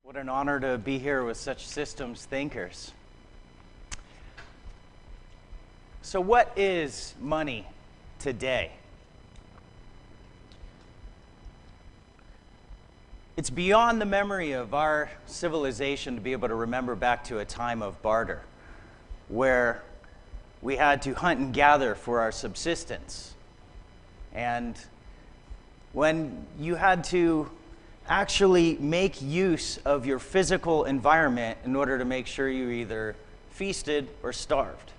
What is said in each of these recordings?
What an honor to be here with such systems thinkers. So what is money today? It's beyond the memory of our civilization to be able to remember back to a time of barter, where we had to hunt and gather for our subsistence. And when you had to actually make use of your physical environment in order to make sure you either feasted or starved.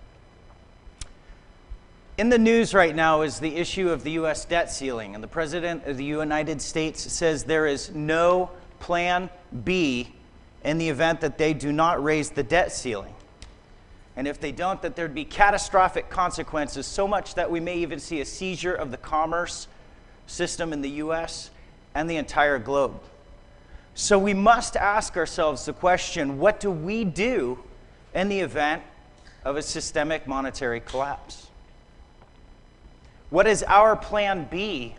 In the news right now is the issue of the U.S. debt ceiling, and the President of the United States says there is no plan B in the event that they do not raise the debt ceiling. And if they don't, that there'd be catastrophic consequences, so much that we may even see a seizure of the commerce system in the U.S. and the entire globe. So we must ask ourselves the question, what do we do in the event of a systemic monetary collapse? What is our plan B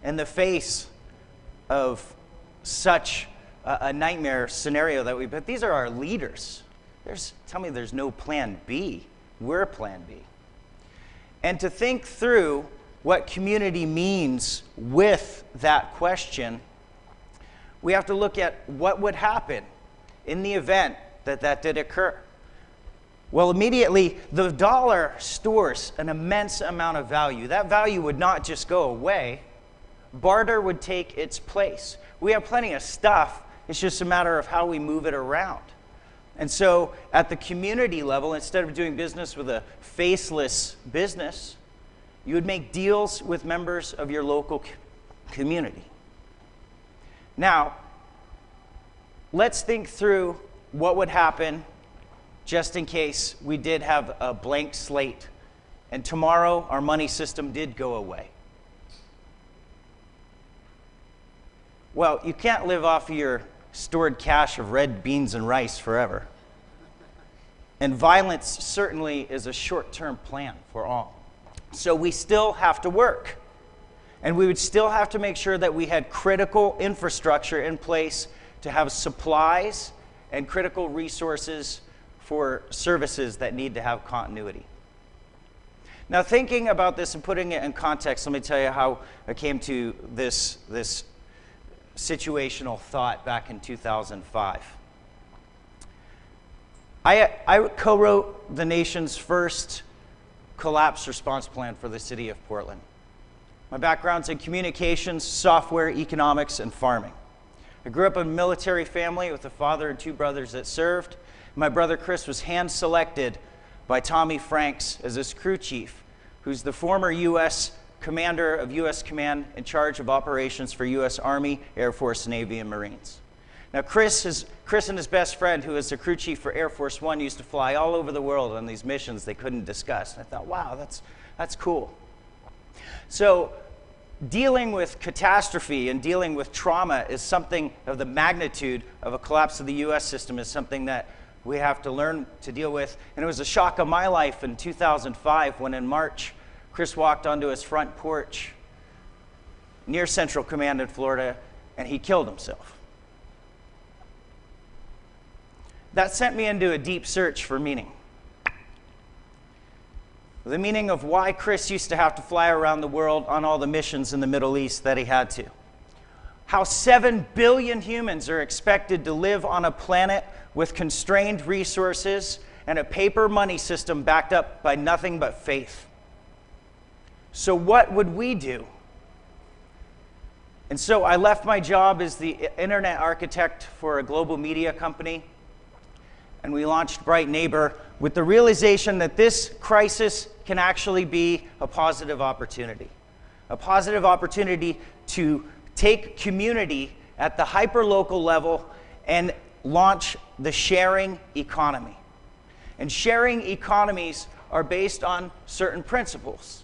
in the face of such a nightmare scenario that but these are our leaders. Tell me there's no plan B. We're plan B. And to think through what community means with that question, we have to look at what would happen in the event that that did occur. Well, immediately, the dollar stores an immense amount of value. That value would not just go away. Barter would take its place. We have plenty of stuff. It's just a matter of how we move it around. And so at the community level, instead of doing business with a faceless business, you would make deals with members of your local community. Now, let's think through what would happen just in case we did have a blank slate and tomorrow our money system did go away. Well, you can't live off of your stored cache of red beans and rice forever. And violence certainly is a short-term plan for all. So we still have to work. And we would still have to make sure that we had critical infrastructure in place to have supplies and critical resources for services that need to have continuity. Now, thinking about this and putting it in context, let me tell you how I came to this situational thought back in 2005. I co-wrote the nation's first collapse response plan for the city of Portland. My background's in communications, software, economics, and farming. I grew up in a military family with a father and two brothers that served. My brother Chris was hand-selected by Tommy Franks as his crew chief, who's the former U.S. commander of U.S. Command in charge of operations for U.S. Army, Air Force, Navy, and Marines. Now, Chris and his best friend, who was the crew chief for Air Force One, used to fly all over the world on these missions they couldn't discuss. And I thought, wow, that's cool. So dealing with catastrophe and dealing with trauma is something of the magnitude of a collapse of the U.S. system is something that we have to learn to deal with. And it was a shock of my life in 2005 when in March, Chris walked onto his front porch near Central Command in Florida, and he killed himself. That sent me into a deep search for meaning. The meaning of why Chris used to have to fly around the world on all the missions in the Middle East that he had to. How 7 billion humans are expected to live on a planet with constrained resources and a paper money system backed up by nothing but faith. So what would we do? And so I left my job as the internet architect for a global media company, and we launched Bright Neighbor with the realization that this crisis can actually be a positive opportunity. A positive opportunity to take community at the hyper-local level and launch the sharing economy. And sharing economies are based on certain principles.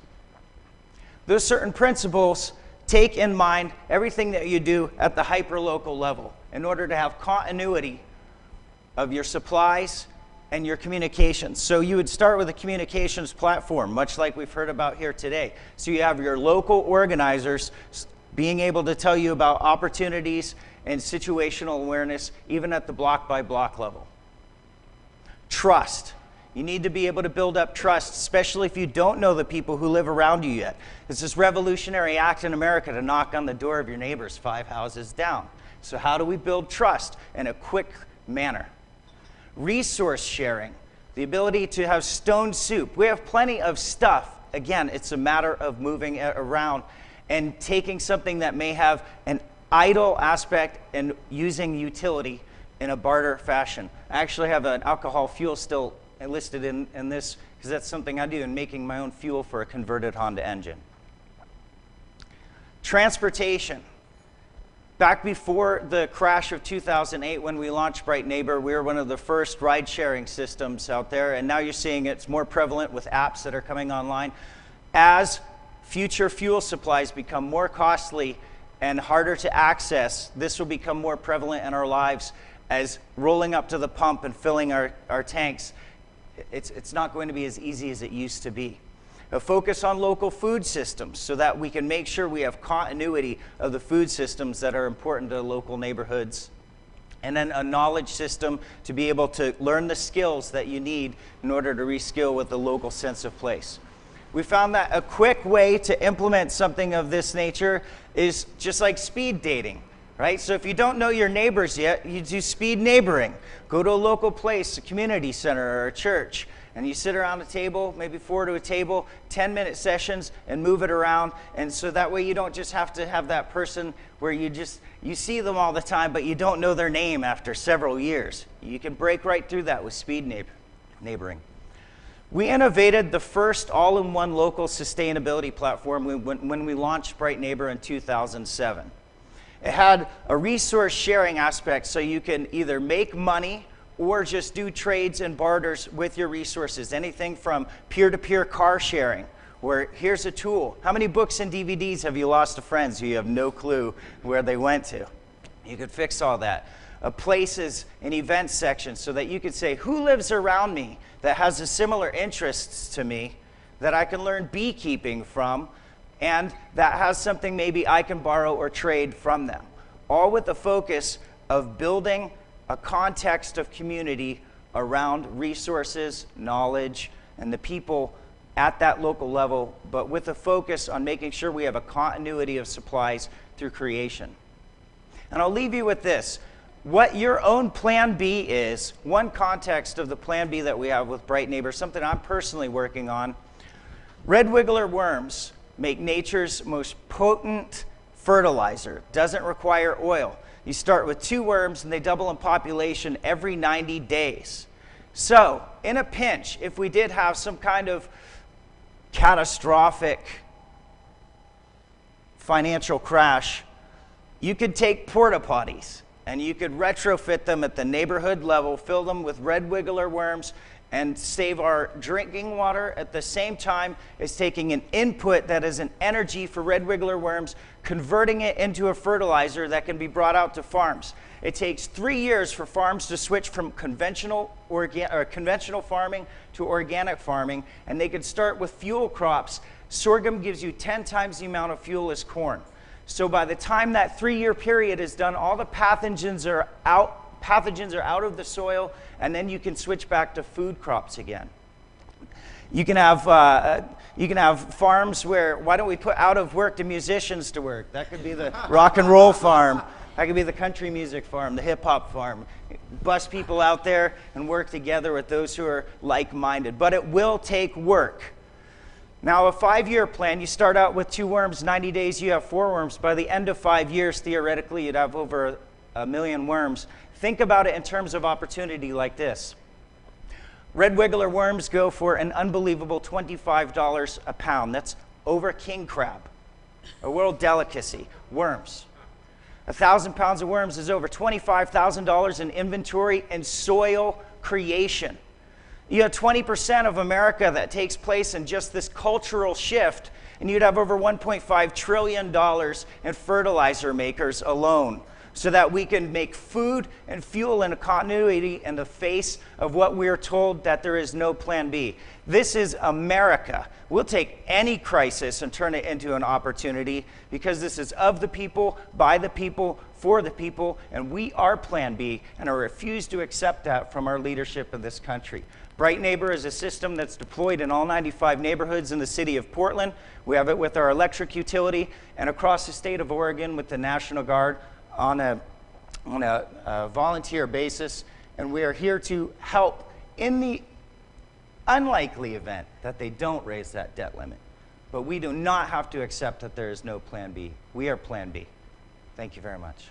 Those certain principles take in mind everything that you do at the hyper-local level in order to have continuity of your supplies and your communications. So you would start with a communications platform, much like we've heard about here today. So you have your local organizers being able to tell you about opportunities and situational awareness, even at the block-by-block level. Trust. You need to be able to build up trust, especially if you don't know the people who live around you yet. It's this revolutionary act in America to knock on the door of your neighbors 5 houses down. So how do we build trust in a quick manner? Resource sharing. The ability to have stone soup. We have plenty of stuff. Again, it's a matter of moving it around and taking something that may have an idle aspect and using utility in a barter fashion. I actually have an alcohol fuel still listed in this because that's something I do in making my own fuel for a converted Honda engine. Transportation. Back before the crash of 2008, when we launched Bright Neighbor, we were one of the first ride-sharing systems out there, and now you're seeing it's more prevalent with apps that are coming online. As future fuel supplies become more costly and harder to access, this will become more prevalent in our lives as rolling up to the pump and filling our tanks. It's not going to be as easy as it used to be. A focus on local food systems so that we can make sure we have continuity of the food systems that are important to local neighborhoods. And then a knowledge system to be able to learn the skills that you need in order to reskill with a local sense of place. We found that a quick way to implement something of this nature is just like speed dating, right? So if you don't know your neighbors yet, you do speed neighboring. Go to a local place, a community center or a church, and you sit around a table, maybe 4 to a table, 10-minute sessions, and move it around. And so that way you don't just have to have that person where you see them all the time, but you don't know their name after several years. You can break right through that with speed neighboring. We innovated the first all-in-one local sustainability platform when we launched Bright Neighbor in 2007. It had a resource sharing aspect, so you can either make money or just do trades and barters with your resources. Anything from peer-to-peer car sharing, where here's a tool. How many books and DVDs have you lost to friends who you have no clue where they went to? You could fix all that. Places and events section so that you could say, who lives around me that has a similar interests to me that I can learn beekeeping from, and that has something maybe I can borrow or trade from them. All with the focus of building a context of community around resources, knowledge, and the people at that local level, but with a focus on making sure we have a continuity of supplies through creation. And I'll leave you with this. What your own plan B is, one context of the plan B that we have with Bright Neighbor, something I'm personally working on. Red wiggler worms make nature's most potent fertilizer. Doesn't require oil. You start with 2 worms and they double in population every 90 days. So, in a pinch, if we did have some kind of catastrophic financial crash, you could take porta potties and you could retrofit them at the neighborhood level, fill them with red wiggler worms, and save our drinking water at the same time as taking an input that is an energy for red wiggler worms, converting it into a fertilizer that can be brought out to farms. It takes 3 years for farms to switch from conventional farming to organic farming, and they could start with fuel crops. Sorghum gives you 10 times the amount of fuel as corn. So by the time that 3-year period is done, all the pathogens are out of the soil, and then you can switch back to food crops again. You can have farms where, why don't we put out of work the musicians to work? That could be the rock and roll farm. That could be the country music farm, the hip hop farm. Bus people out there and work together with those who are like-minded. But it will take work. Now, a 5-year plan, you start out with 2 worms, 90 days you have 4 worms. By the end of 5 years, theoretically, you'd have over 1 million worms. Think about it in terms of opportunity like this. Red wiggler worms go for an unbelievable $25 a pound. That's over king crab, a world delicacy. Worms. 1,000 pounds of worms is over $25,000 in inventory and soil creation. You have 20% of America that takes place in just this cultural shift, and you'd have over $1.5 trillion in fertilizer makers alone, so that we can make food and fuel in a continuity in the face of what we're told that there is no plan B. This is America. We'll take any crisis and turn it into an opportunity because this is of the people, by the people, for the people, and we are Plan B, and I refuse to accept that from our leadership in this country. Bright Neighbor is a system that's deployed in all 95 neighborhoods in the city of Portland. We have it with our electric utility, and across the state of Oregon with the National Guard on a volunteer basis, and we are here to help in the unlikely event that they don't raise that debt limit. But we do not have to accept that there is no Plan B. We are Plan B. Thank you very much.